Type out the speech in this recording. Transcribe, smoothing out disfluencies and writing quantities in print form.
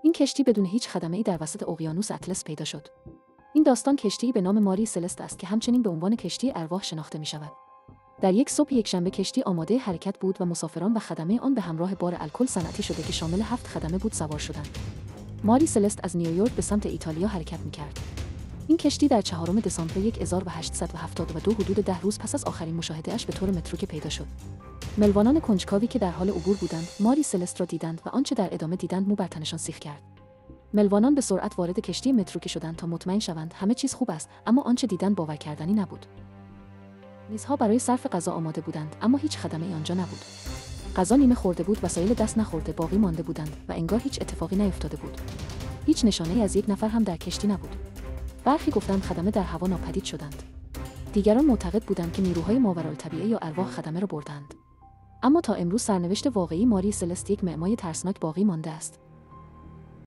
این کشتی بدون هیچ خدمه‌ای در وسط اقیانوس اطلس پیدا شد. این داستان کشتی‌ای به نام ماری سلست است که همچنین به عنوان کشتی ارواح شناخته می‌شود. در یک صبح یکشنبه کشتی آماده حرکت بود و مسافران و خدمه آن به همراه بار الکل صنعتی شده که شامل 7 خدمه بود سوار شدند. ماری سلست از نیویورک به سمت ایتالیا حرکت می‌کرد. این کشتی در 4 دسامبر 1872 حدود 10 روز پس از آخرین مشاهده‌اش به طور متروکه پیدا شد. ملوانان کنجکاوی که در حال عبور بودند، ماری سلست را دیدند و آنچه در ادامه دیدند مو بر تنشان سیخ کرد. ملوانان به سرعت وارد کشتی متروکه شدند تا مطمئن شوند همه چیز خوب است، اما آنچه دیدند باور کردنی نبود. میزها برای صرف غذا آماده بودند، اما هیچ خدمه‌ای آنجا نبود. غذا نیمه خورده بود، وسایل دست نخورده باقی مانده بودند و انگار هیچ اتفاقی نیفتاده بود. هیچ نشانه‌ای از یک نفر هم در کشتی نبود. برخی گفتند خدمه در هوا ناپدید شدند. دیگران معتقد بودند که نیروهای ماورالطبیعه یا ارواح خدمه را بردند. اما تا امروز سرنوشت واقعی ماری سلست یک معمای ترسناک باقی مانده است.